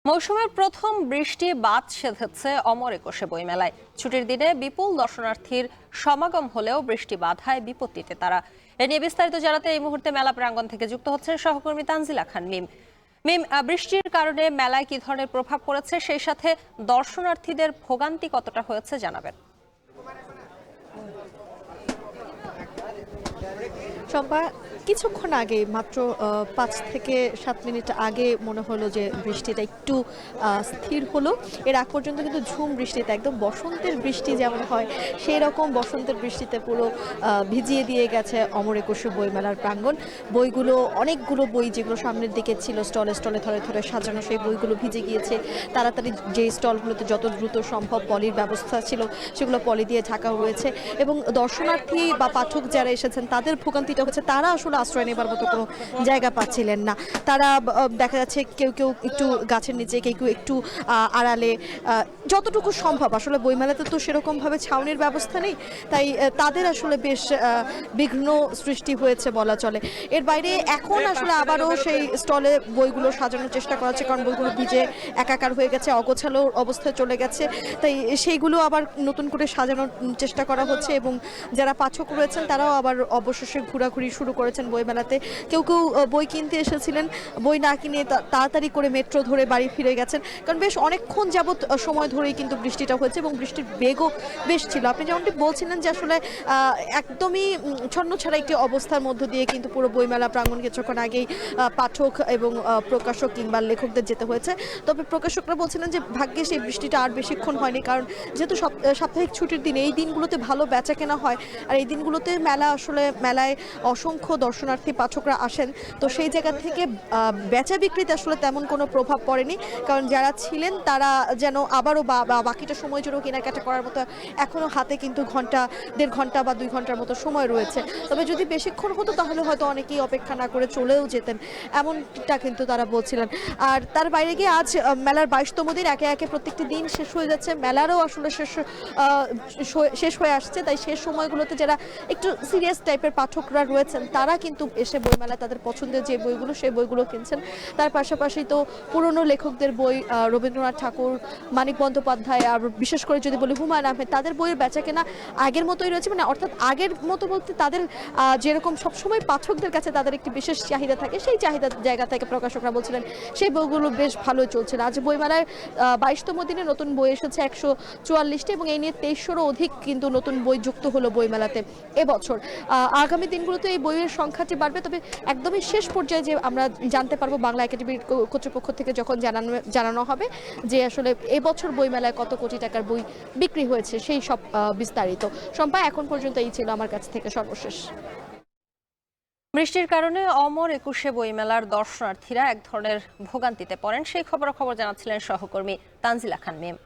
মৌসুমের প্রথম বৃষ্টি বাদ সেধেছে অমর একুশে বইমেলায়। ছুটির দিনে বিপুল দর্শনার্থীর সমাগম হলেও বৃষ্টি বাধায় বিপত্তিতে তারা। এ নিয়ে বিস্তারিত জানাতে এই মুহূর্তে মেলা প্রাঙ্গণ থেকে যুক্ত হচ্ছেন সহকর্মী তানজিলা খান মিম। বৃষ্টির কারণে মেলায় কি ধরনের প্রভাব পড়েছে, সেই সাথে দর্শনার্থীদের ভোগান্তি কতটা হয়েছে জানাবেন। শম্পা, কিছুক্ষণ আগে মাত্র 5 থেকে 7 মিনিট আগে মনে হলো যে বৃষ্টিটা একটু স্থির হলো। এর আগ পর্যন্ত কিন্তু ঝুম বৃষ্টিতে, একদম বসন্তের বৃষ্টি যেমন হয় সেই রকম বসন্তের বৃষ্টিতে পুরো ভিজিয়ে দিয়ে গেছে অমর একুশে বইমেলার প্রাঙ্গণ। বইগুলো, অনেকগুলো বই যেগুলো সামনের দিকে ছিল স্টলে স্টলে ধরে ধরে সাজানো, সেই বইগুলো ভিজে গিয়েছে। তাড়াতাড়ি যে স্টলগুলোতে যত দ্রুত সম্ভব পলির ব্যবস্থা ছিল সেগুলো পলি দিয়ে ঢাকা হয়েছে, এবং দর্শনার্থী বা পাঠক যারা এসেছেন তাদের ভোগান্তিটা হচ্ছে তারা আসলে আশ্রয় নেবার মতো কোনো জায়গা পাচ্ছিলেন না। তারা দেখা যাচ্ছে কেউ কেউ একটু গাছের নিচে, কেউ কেউ একটু আড়ালে, যতটুকু সম্ভব। আসলে বইমেলাতে তো সেরকমভাবে ছাউনির ব্যবস্থা নেই, তাই তাদের আসলে বেশ বিঘ্ন সৃষ্টি হয়েছে বলা চলে। এর বাইরে এখন আসলে আবারও সেই স্টলে বইগুলো সাজানোর চেষ্টা করা হচ্ছে, কারণ বইগুলো ভিজে একাকার হয়ে গেছে, অগোছালো অবস্থায় চলে গেছে। তাই সেইগুলো আবার নতুন করে সাজানোর চেষ্টা করা হচ্ছে, এবং যারা পাঠক রয়েছেন তারাও আবার অবশেষে ঘোরাঘুরি শুরু করেছেন বইমেলাতে। কেউ কেউ বই কিনতে এসেছিলেন, বই না কিনে তাড়াতাড়ি করে মেট্রো ধরে বাড়ি ফিরে গেছেন, কারণ বেশ অনেকক্ষণ যাবৎ সময় ধরেই কিন্তু বৃষ্টিটা হয়েছে এবং বৃষ্টির বেগও বেশ ছিল। আপনি যেমনটি বলছিলেন যে আসলে একদমই ছন্নছাড়া একটি অবস্থার মধ্য দিয়ে কিন্তু পুরো বইমেলা প্রাঙ্গণ কিছুক্ষণ আগেই পাঠক এবং প্রকাশক কিংবা লেখকদের যেতে হয়েছে। তবে প্রকাশকরা বলছিলেন যে ভাগ্যে সেই বৃষ্টিটা আর বেশিক্ষণ হয়নি, কারণ যেহেতু সাপ্তাহিক ছুটির দিন, এই দিনগুলোতে ভালো বেচা কেনা হয়, আর এই দিনগুলোতে মেলায় অসংখ্য দর্শনার্থী পাঠকরা আসেন। তো সেই জায়গা থেকে বেচা বিক্রিতে আসলে তেমন কোনো প্রভাব পড়েনি, কারণ যারা ছিলেন তারা যেন আবারও বাকিটা সময় জন্য কেনাকাটা করার মতো এখনও হাতে কিন্তু 1.5 ঘন্টা বা 2 ঘন্টার মতো সময় রয়েছে। তবে যদি বেশিক্ষণ হতো তাহলে হয়তো অনেকেই অপেক্ষা না করে চলেও যেতেন, এমনটা কিন্তু তারা বলছিলেন। আর তার বাইরে গিয়ে আজ মেলার 22তম দিন, একে একে প্রত্যেকটি দিন শেষ হয়ে যাচ্ছে, মেলারও আসলে শেষ হয়ে আসছে। তাই শেষ সময়গুলোতে যারা একটু সিরিয়াস টাইপের পাঠকরা রয়েছেন তারা কিন্তু এসে বইমেলায় তাদের পছন্দের যে বইগুলো সেই বইগুলো কিনছেন। তার পাশাপাশি তো পুরনো লেখকদের বই, রবীন্দ্রনাথ ঠাকুর, মানিক বন্দ্যোপাধ্যায়, আর বিশেষ করে যদি বলি হুমায়ুন আহমেদ, তাদের বইয়ের বেচা কেনা আগের মতোই রয়েছে। মানে অর্থাৎ আগের মতো বলতে তাদের যেরকম সবসময় পাঠকদের কাছে তাদের একটি বিশেষ চাহিদা থাকে, সেই চাহিদার জায়গা থেকে প্রকাশকরা বলছিলেন সেই বইগুলো বেশ ভালোই চলছিল। আজ বইমেলায় 22তম দিনে নতুন বই এসেছে 144টি, এবং এই নিয়ে 2300-রও অধিক কিন্তু নতুন বই যুক্ত হলো বইমেলাতে এবছর। আগামী দিনগুলোতে এই বইয়ের সংখ্যাটি বাড়বে। তবে একদমই শেষ পর্যায়ে যে আমরা জানতে পারবো বাংলা একাডেমির কর্তৃপক্ষ থেকে যখন জানানো হবে যে আসলে এবছর বইমেলায় কত কোটি টাকার বই বিক্রি হয়েছে, সেই সব বিস্তারিত। শম্পা, এখন পর্যন্ত এই ছিল আমার কাছ থেকে সর্বশেষ। বৃষ্টির কারণে অমর একুশে বইমেলার দর্শনার্থীরা এক ধরনের ভোগান্তিতে পড়েন, সেই খবর জানাচ্ছিলেন সহকর্মী তানজিলা খান মিম।